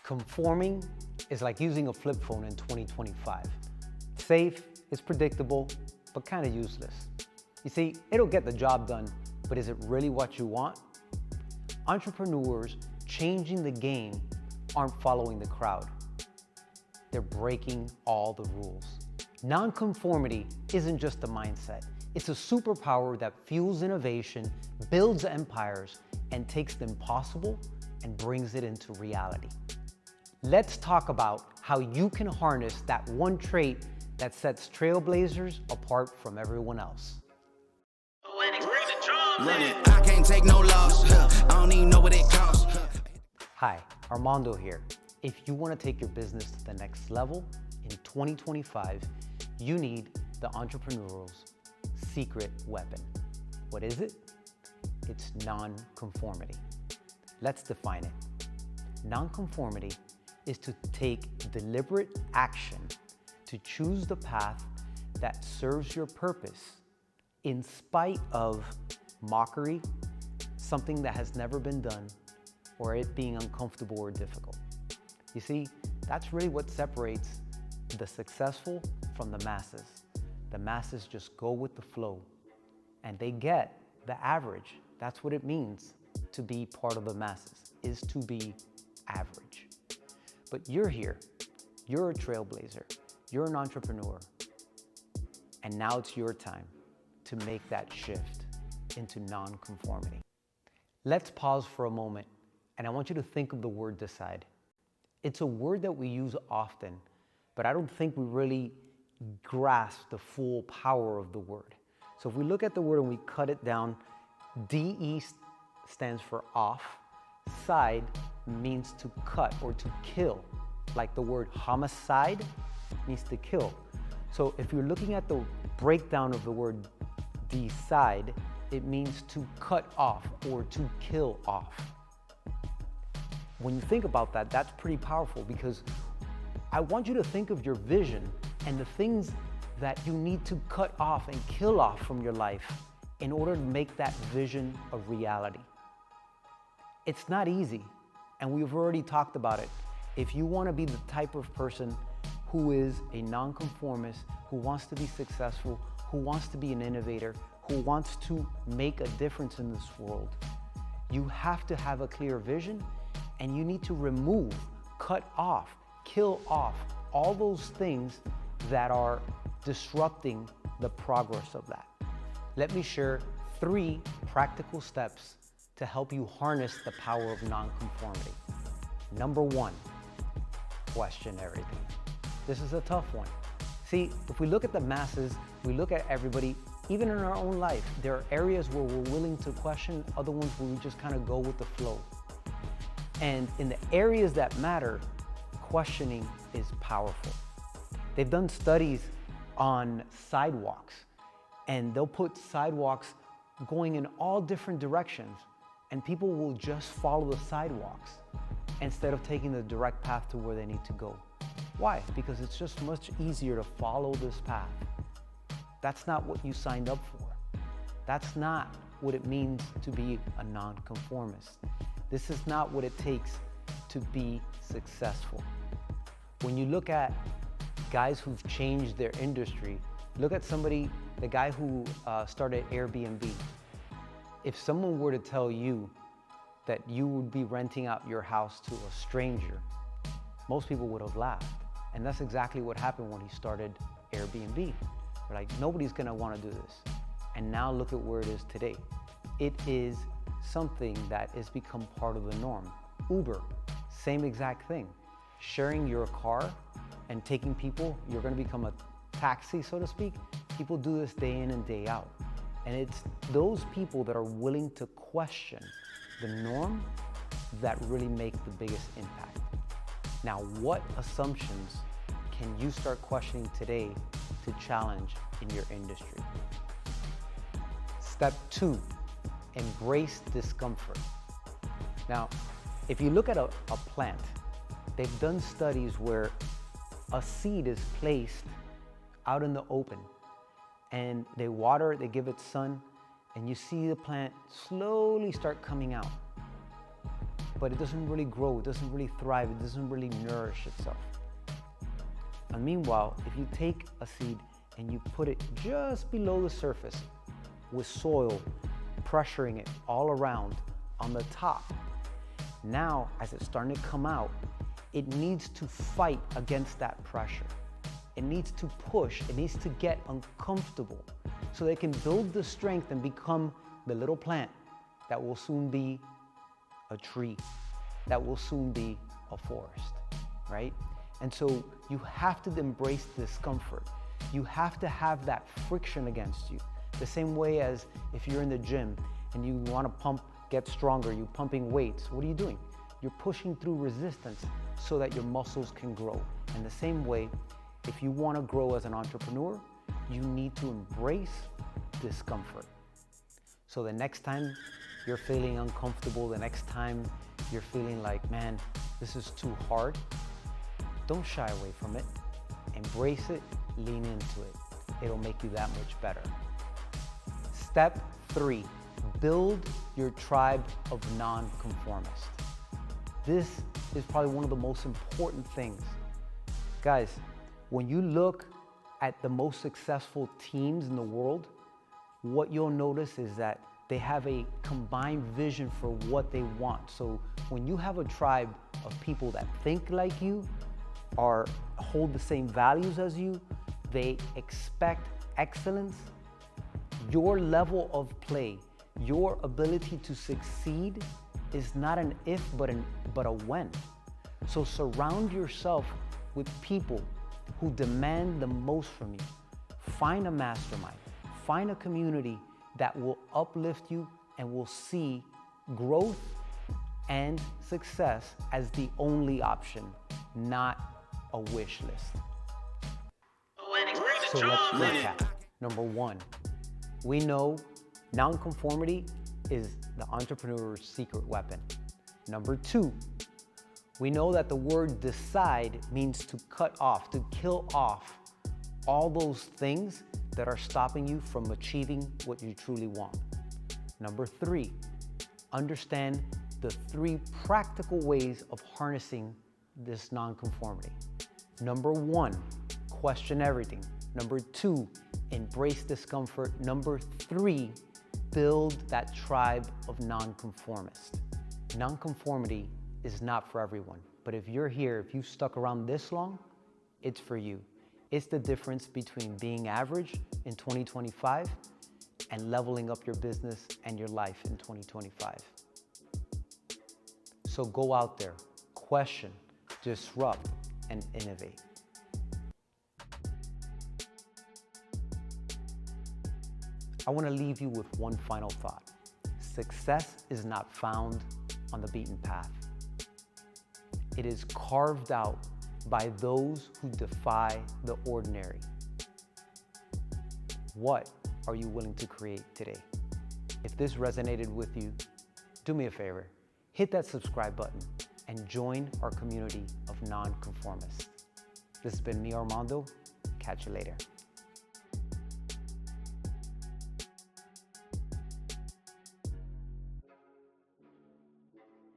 Conforming is like using a flip phone in 2025. Safe, it's predictable, but kind of useless. You see, it'll get the job done, but is it really what you want? Entrepreneurs changing the game aren't following the crowd. They're breaking all the rules. Non-conformity isn't just a mindset. It's a superpower that fuels innovation, builds empires, and takes the impossible and brings it into reality. Let's talk about how you can harness that one trait that sets trailblazers apart from everyone else. I can't take no loss. I don't even know what it costs. Hi, Armando here. If you want to take your business to the next level in 2025, you need the entrepreneurial's secret weapon. What is it? It's non-conformity. Let's define it. Non-conformity is to take deliberate action to choose the path that serves your purpose in spite of mockery, something that has never been done, or it being uncomfortable or difficult. You see, that's really what separates the successful from the masses. The masses just go with the flow and they get the average. That's what it means to be part of the masses, is to be average. But you're here, you're a trailblazer, you're an entrepreneur, and now it's your time to make that shift into non-conformity. Let's pause for a moment, and I want you to think of the word decide. It's a word that we use often, but I don't think we really grasp the full power of the word. So if we look at the word and we cut it down, DE stands for off, side means to cut or to kill, like the word homicide means to kill. So if you're looking at the breakdown of the word decide, it means to cut off or to kill off. When you think about that, that's pretty powerful, because I want you to think of your vision and the things that you need to cut off and kill off from your life in order to make that vision a reality. It's not easy, and we've already talked about it. If you want to be the type of person who is a non-conformist, who wants to be successful, who wants to be an innovator, who wants to make a difference in this world, you have to have a clear vision, and you need to remove, cut off, kill off all those things that are disrupting the progress of that. Let me share 3 practical steps to help you harness the power of non-conformity. Number 1, question everything. This is a tough one. See, if we look at the masses, we look at everybody, even in our own life, there are areas where we're willing to question, other ones where we just kind of go with the flow. And in the areas that matter, questioning is powerful. They've done studies on sidewalks, and they'll put sidewalks going in all different directions, and people will just follow the sidewalks instead of taking the direct path to where they need to go. Why? Because it's just much easier to follow this path. That's not what you signed up for. That's not what it means to be a non-conformist. This is not what it takes to be successful. When you look at guys who've changed their industry, look at the guy who started Airbnb. If someone were to tell you that you would be renting out your house to a stranger, most people would have laughed. And that's exactly what happened when he started Airbnb. They're like, nobody's gonna wanna do this. And now look at where it is today. It is something that has become part of the norm. Uber, same exact thing. Sharing your car and taking people, you're gonna become a taxi, so to speak. People do this day in and day out. And it's those people that are willing to question the norm that really make the biggest impact. Now, what assumptions can you start questioning today to challenge in your industry? Step 2, embrace discomfort. Now, if you look at a plant, they've done studies where a seed is placed out in the open, and they water it, they give it sun, and you see the plant slowly start coming out. but it doesn't really grow, it doesn't really thrive, it doesn't really nourish itself. And meanwhile, if you take a seed and you put it just below the surface with soil pressuring it all around on the top, now as it's starting to come out, it needs to fight against that pressure. It needs to push, it needs to get uncomfortable so they can build the strength and become the little plant that will soon be a tree, that will soon be a forest, right? And so you have to embrace discomfort. You have to have that friction against you. The same way as if you're in the gym and you want to get stronger, you're pumping weights. What are you doing? You're pushing through resistance so that your muscles can grow. And the same way, if you want to grow as an entrepreneur, you need to embrace discomfort. So the next time you're feeling uncomfortable, the next time you're feeling like, man, this is too hard, don't shy away from it. Embrace it, lean into it. It'll make you that much better. Step 3, build your tribe of non-conformists. This is probably one of the most important things. Guys, when you look at the most successful teams in the world, what you'll notice is that they have a combined vision for what they want. So when you have a tribe of people that think like you, hold the same values as you, they expect excellence, your level of play, your ability to succeed is not an if, but a when. So surround yourself with people who demand the most from you. Find a mastermind, find a community that will uplift you and will see growth and success as the only option, not a wish list. So let's recap. Number 1, we know non-conformity is the entrepreneur's secret weapon. Number 2, we know that the word decide means to cut off, to kill off all those things that are stopping you from achieving what you truly want. Number 3, understand the 3 practical ways of harnessing this non-conformity. Number 1, question everything. Number 2, embrace discomfort. Number 3, build that tribe of non-conformists. Non-conformity is not for everyone, but if you're here, if you've stuck around this long, it's for you. It's the difference between being average in 2025 and leveling up your business and your life in 2025. So go out there, question, disrupt, and innovate. I want to leave you with one final thought. Success is not found on the beaten path. It is carved out by those who defy the ordinary. What are you willing to create today? If this resonated with you, do me a favor, hit that subscribe button and join our community of non-conformists. This has been me, Armando. Catch you later.